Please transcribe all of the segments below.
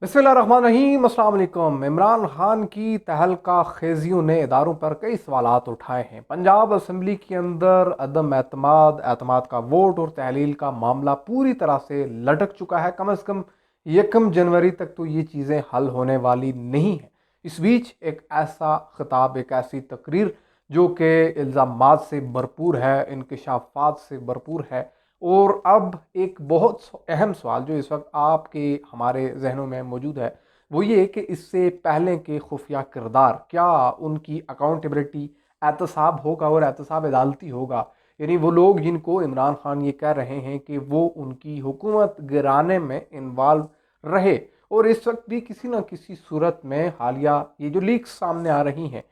बिस्मिल्लाहिर्रहमानिर्रहीम, अस्सलाम वालेकुम। इमरान खान की तहलका खेजियों ने इदारों पर कई सवालात उठाए हैं। पंजाब असम्बली के अंदर अदम एतमाद, एतमाद का वोट और तहलील का मामला पूरी तरह से लटक चुका है। कम अज़ कम 1 जनवरी तक तो ये चीज़ें हल होने वाली नहीं हैं। इस बीच एक ऐसा खिताब, एक ऐसी तकरीर जो कि इल्ज़ामात से भरपूर है, इंकशाफात से भरपूर है। और अब एक बहुत अहम सवाल जो इस वक्त आपके हमारे जहनों में मौजूद है वो ये कि इससे पहले के खुफिया किरदार, क्या उनकी अकाउंटेबिलिटी एहतसाब होगा और एहतसाब अदालती होगा। यानी वो लोग जिनको इमरान खान ये कह रहे हैं कि वो उनकी हुकूमत गिराने में इन्वॉल्व रहे और इस वक्त भी किसी न किसी सूरत में हालिया ये जो लीक्स सामने आ रही हैं,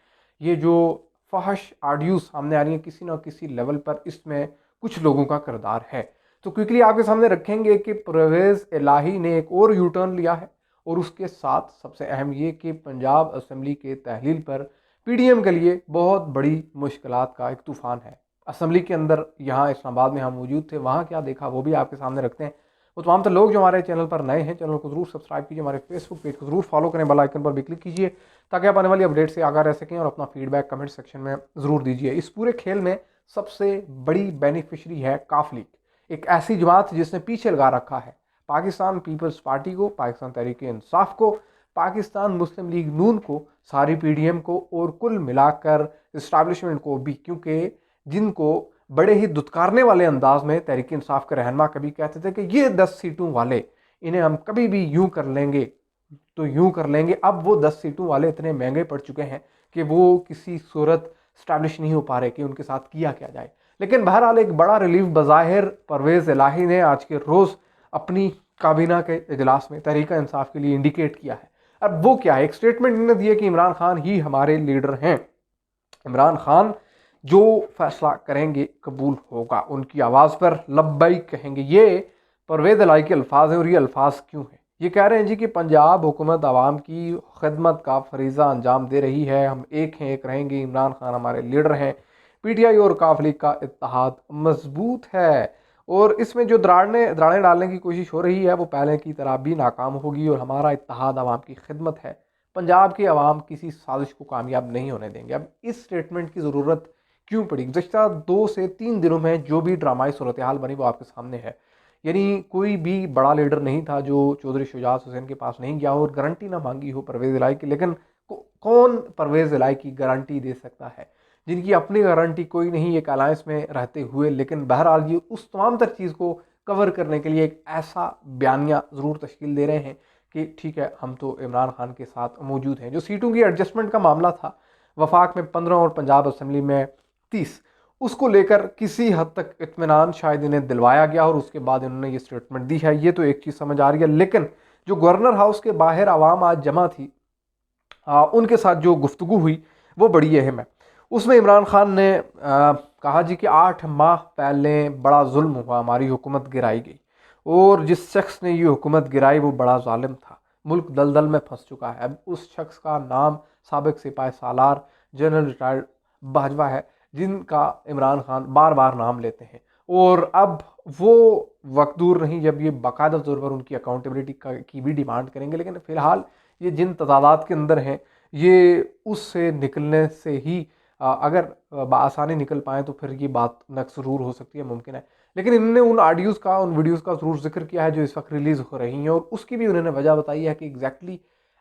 ये जो फहश ऑडियो सामने आ रही हैं, किसी न किसी लेवल पर इसमें कुछ लोगों का किरदार है। तो क्विकली आपके सामने रखेंगे कि परवेज़ इलाही ने एक और यू टर्न लिया है और उसके साथ सबसे अहम ये कि पंजाब असम्बली के तहलील पर पीडीएम के लिए बहुत बड़ी मुश्किलात का एक तूफ़ान है। असम्बली के अंदर यहाँ इस्लामाबाद में हम मौजूद थे, वहाँ क्या देखा वो भी आपके सामने रखते हैं। वो तमाम तो लोग जो हमारे चैनल पर नए हैं, चैनल को ज़रूर सब्सक्राइब कीजिए, हमारे फेसबुक पेज को ज़रूर फॉलो करें, बेल आइकन पर भी क्लिक कीजिए ताकि आप आने वाली अपडेट से आगाह रह सकें और अपना फीडबैक कमेंट सेक्शन में ज़रूर दीजिए। इस पूरे खेल में सबसे बड़ी बेनिफिशरी है काफ लीग, एक ऐसी जमात जिसने पीछे लगा रखा है पाकिस्तान पीपल्स पार्टी को, पाकिस्तान तहरीक इंसाफ को, पाकिस्तान मुस्लिम लीग नून को, सारी पीडीएम को और कुल मिलाकर इस्टेब्लिशमेंट को भी। क्योंकि जिनको बड़े ही दुत्कारने वाले अंदाज में तहरीक इंसाफ के रहनमा कभी कहते थे कि ये 10 सीटों वाले, इन्हें हम कभी भी यूं कर लेंगे तो यूं कर लेंगे, अब वो 10 सीटों वाले इतने महंगे पड़ चुके हैं कि वो किसी सूरत स्टैब्लिश नहीं हो पा रहे कि उनके साथ किया क्या जाए। लेकिन बहरहाल एक बड़ा रिलीफ बज़ाहिर परवेज़ इलाही ने आज के रोज़ अपनी काबीना के इजलास में तहरीक इंसाफ के लिए इंडिकेट किया है। अब वो क्या है, एक स्टेटमेंट इन्होंने दिया कि इमरान खान ही हमारे लीडर हैं, इमरान खान जो फैसला करेंगे कबूल होगा, उनकी आवाज़ पर लब्बैक कहेंगे। ये परवेज़ इलाही के अल्फाज हैं। और ये अल्फाज क्यों हैं? ये कह रहे हैं जी कि पंजाब हुकूमत आवाम की खिदमत का फरीज़ा अंजाम दे रही है, हम एक हैं, एक रहेंगे, इमरान खान हमारे लीडर हैं, पीटीआई और काफ लीग का इत्तेहाद मजबूत है और इसमें जो दराड़ें डालने की कोशिश हो रही है वो पहले की तरह भी नाकाम होगी और हमारा इत्तेहाद आवाम की खिदमत है, पंजाब की आवाम किसी साजिश को कामयाब नहीं होने देंगे। अब इस स्टेटमेंट की ज़रूरत क्यों पड़ी? गुज़श्ता 2 से 3 दिनों में जो भी ड्रामाई सूरत हाल बनी वो आपके सामने है। यानी कोई भी बड़ा लीडर नहीं था जो चौधरी शुजात हुसैन के पास नहीं गया और गारंटी ना मांगी हो परवेज़ इलाही की। लेकिन कौन परवेज़ इलाही की गारंटी दे सकता है जिनकी अपनी गारंटी कोई नहीं, एक अलायंस में रहते हुए। लेकिन बहरहाल ये उस तमाम तर चीज़ को कवर करने के लिए एक ऐसा बयानिया ज़रूर तश्कील दे रहे हैं कि ठीक है, हम तो इमरान खान के साथ मौजूद हैं। जो सीटों की एडजस्टमेंट का मामला था, वफाक में 15 और पंजाब असम्बली में 30, उसको लेकर किसी हद तक इत्मीनान शायद इन्हें दिलवाया गया और उसके बाद इन्होंने ये स्टेटमेंट दी है। ये तो एक चीज़ समझ आ रही है। लेकिन जो गवर्नर हाउस के बाहर आवाम आज जमा थी, उनके साथ जो गुफ्तगू हुई वो बड़ी अहम है। उसमें इमरान खान ने कहा जी कि 8 माह पहले बड़ा जुल्म हुआ, हमारी हुकूमत गिराई गई और जिस शख्स ने ये हुकूमत गिराई वो बड़ा जालिम था, मुल्क दलदल में फंस चुका है। अब उस शख्स का नाम साबिक सिपाही सालार जनरल रिटायर्ड बाजवा है, जिनका इमरान खान बार बार नाम लेते हैं। और अब वो वक्त दूर नहीं जब ये बाकायदा तौर पर उनकी अकाउंटेबिलिटी की भी डिमांड करेंगे। लेकिन फ़िलहाल ये जिन तदादात के अंदर हैं, ये उससे निकलने से ही अगर बआसानी निकल पाएँ तो फिर ये बात ज़रूर हो सकती है, मुमकिन है। लेकिन इन्होंने उन ऑडियोज़ का, उन वीडियोज़ का ज़रूर ज़िक्र किया है जो इस वक्त रिलीज़ हो रही हैं और उसकी भी उन्होंने वजह बताई है कि एग्जैक्टली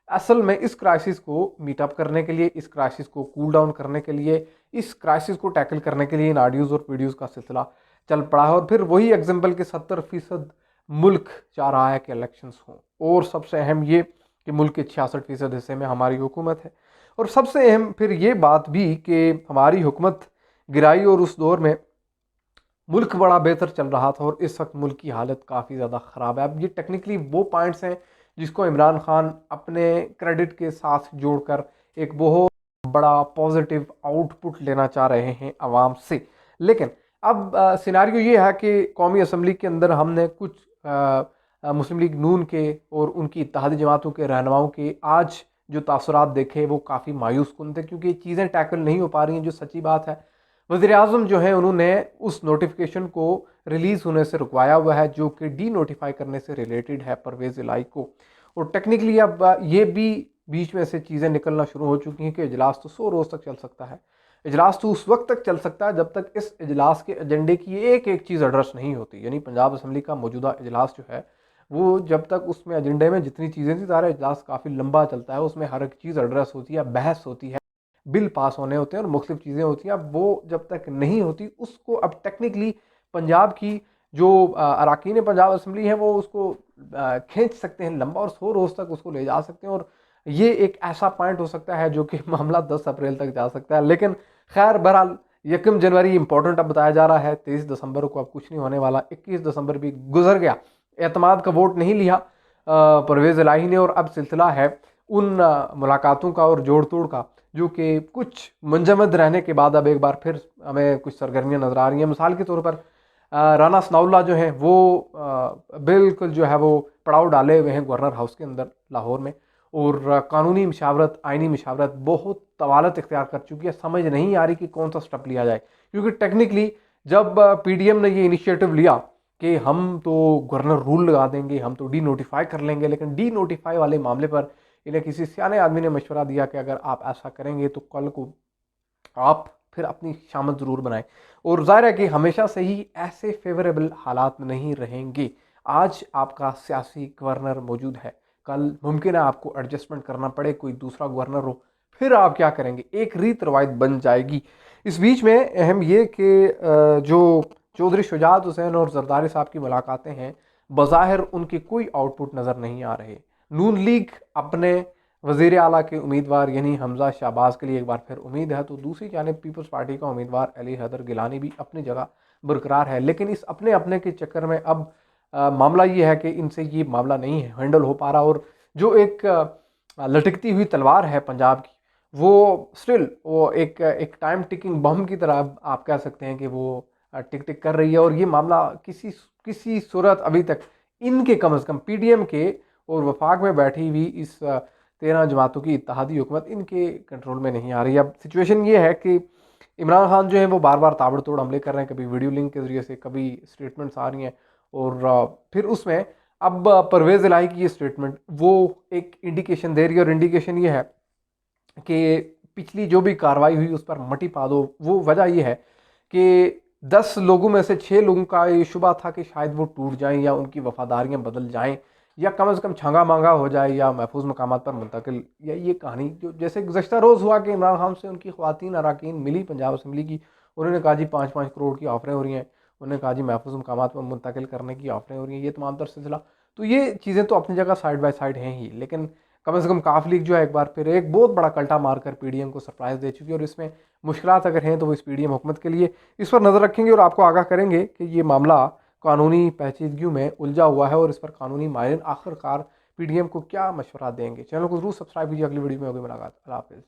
असल में इस क्राइसिस को मीट अप करने के लिए, इस क्राइसिस को कूल डाउन करने के लिए, इस क्राइसिस को टैकल करने के लिए इन ऑडियोज़ और वीडियोज़ का सिलसिला चल पड़ा है। और फिर वही एग्जाम्पल के 70% मुल्क चाह रहा है कि इलेक्शंस हों और सबसे अहम ये कि मुल्क के 66% हिस्से में हमारी हुकूमत है। और सबसे अहम फिर ये बात भी कि हमारी हुकूमत गिराई और उस दौर में मुल्क बड़ा बेहतर चल रहा था और इस वक्त मुल्क की हालत काफ़ी ज़्यादा ख़राब है। अब ये टेक्निकली वो पॉइंट्स हैं जिसको इमरान खान अपने क्रेडिट के साथ जोड़कर एक बहुत बड़ा पॉजिटिव आउटपुट लेना चाह रहे हैं आवाम से। लेकिन अब सिनारियो ये है कि कौमी असम्बली के अंदर हमने कुछ मुस्लिम लीग नून के और उनकी इत्तेहादी जमातों के रहनुमाओं के आज जो तासुरात देखे वो काफ़ी मायूस कुन थे, क्योंकि चीज़ें टैकल नहीं हो पा रही हैं। जो सच्ची बात है, वज़ीर आज़म जो है उन्होंने उस नोटिफिकेशन को रिलीज़ होने से रुकवाया हुआ है जो कि डी नोटिफाई करने से रिलेटेड है परवेज़ इलाही को। और टेक्निकली अब ये भी बीच में से चीज़ें निकलना शुरू हो चुकी हैं कि इजलास तो 100 रोज़ तक चल सकता है। इजलास तो उस वक्त तक चल सकता है जब तक इस इजलास के एजेंडे की एक एक चीज़ एड्रेस नहीं होती। यानी पंजाब असम्बली का मौजूदा इजलास जो है वो जब तक उसमें एजेंडे में जितनी चीज़ें थी, सारा इजलास काफ़ी लंबा चलता है, उसमें हर एक चीज़ एड्रेस होती है, बहस होती है, बिल पास होने होते हैं और मुख्तलिफ चीज़ें होती हैं। अब वो जब तक नहीं होती उसको अब टेक्निकली पंजाब की जो अरकान पंजाब असम्बली है वो उसको खींच सकते हैं लंबा और 100 रोज़ तक उसको ले जा सकते हैं। और ये एक ऐसा पॉइंट हो सकता है जो कि मामला 10 अप्रैल तक जा सकता है। लेकिन खैर बहरहाल 1 जनवरी इंपॉर्टेंट अब बताया जा रहा है, 23 दिसंबर को अब कुछ नहीं होने वाला। 21 दिसंबर भी गुजर गया, एतमाद का वोट नहीं लिया परवेज़ इलाही ने, और अब सिलसिला है उन मुलाकातों का और जोड़ तोड़ का जो कि कुछ मुंजमद रहने के बाद अब एक बार फिर हमें कुछ सरगर्मियाँ नज़र आ रही हैं। मिसाल के तौर पर राना सनाउल्लाह जो हैं वो बिल्कुल जो है वो पड़ाव डाले हुए हैं गवर्नर हाउस के अंदर लाहौर में, और कानूनी मशावरत, आइनी मशावरत बहुत तवालत इख्तियार कर चुकी है। समझ नहीं आ रही कि कौन सा स्टेप लिया जाए, क्योंकि टेक्निकली जब पीडीएम ने ये इनिशिएटिव लिया कि हम तो गवर्नर रूल लगा देंगे, हम तो डी नोटिफाई कर लेंगे, लेकिन डी नोटिफाई वाले मामले पर इन्हें किसी सियाने आदमी ने मशवरा दिया कि अगर आप ऐसा करेंगे तो कल को आप फिर अपनी शामत ज़रूर बनाएं। और ज़ाहिर है कि हमेशा से ही ऐसे फेवरेबल हालात नहीं रहेंगे। आज आपका सियासी गवर्नर मौजूद है, कल मुमकिन है आपको एडजस्टमेंट करना पड़े, कोई दूसरा गवर्नर हो, फिर आप क्या करेंगे, एक रीत रवायत बन जाएगी। इस बीच में अहम ये कि जो चौधरी शुजात हुसैन और जरदारी साहब की मुलाकातें हैं, बज़ाहिर उनकी कोई आउटपुट नज़र नहीं आ रहे। नून लीग अपने वज़ीर आला के उम्मीदवार यानी हमजा शहबाज के लिए एक बार फिर उम्मीद है, तो दूसरी जानिब पीपल्स पार्टी का उम्मीदवार अली हैदर गिलानी भी अपनी जगह बरकरार है। लेकिन इस अपने अपने के चक्कर में अब मामला ये है कि इनसे ये मामला नहीं हैंडल हो पा रहा, और जो एक लटकती हुई तलवार है पंजाब की, वो स्टिल वो एक टाइम टिकिंग बम की तरह आप कह सकते हैं कि वो टिक टिक कर रही है। और ये मामला किसी सूरत अभी तक इनके कम अज़ कम पीडीएम के और वफाक में बैठी हुई इस 13 जमातों की इत्तेहादी हुकूमत इनके कंट्रोल में नहीं आ रही। अब सिचुएशन ये है कि इमरान खान जो है वो बार बार ताबड़तोड़ हमले कर रहे हैं, कभी वीडियो लिंक के ज़रिए से, कभी स्टेटमेंट्स आ रही हैं, और फिर उसमें अब परवेज़ इलाही की ये स्टेटमेंट वो एक इंडिकेशन दे रही है, और इंडिकेशन ये है कि पिछली जो भी कार्रवाई हुई उस पर मटी पा दो। वो वजह ये है कि 10 लोगों में से 6 लोगों का ये शुबा था कि शायद वो टूट जाएं या उनकी वफादारियां बदल जाएं, या कम से कम छंगा मांगा हो जाए या महफूज मकामात पर मुंतकिल, या ये कहानी जो जैसे गुज़श्ता रोज़ हुआ कि इमरान खान से उनकी ख़वातीन अरकान मिली पंजाब असम्बली की, उन्होंने कहा जी 5-5 करोड़ की ऑफरें हो रही हैं, उन्होंने कहा जी महफूज मकामात पर मुंतकिल करने की ऑफरें हो रही हैं, ये तमाम तर सिलसिला। तो ये चीज़ें तो अपनी जगह साइड बाय साइड हैं ही, लेकिन कम से कम काफ लीग जो है एक बार फिर एक बहुत बड़ा कल्टा मारकर पीडीएम को सरप्राइज़ दे चुकी है, और इसमें मुश्किलात अगर हैं तो वो इस पीडीएम हुकूमत के लिए इस पर नज़र रखेंगे और आपको आगाह करेंगे कि ये मामला कानूनी पेचीदगियों में उलझा हुआ है, और इस पर कानूनी माहिरीन आखिरकार पीडीएम को क्या मशवरा देंगे। चैनल को जरूर सब्सक्राइब कीजिए। अगली वीडियो में होगी मुलाकात। अल्लाह हाफ़िज़।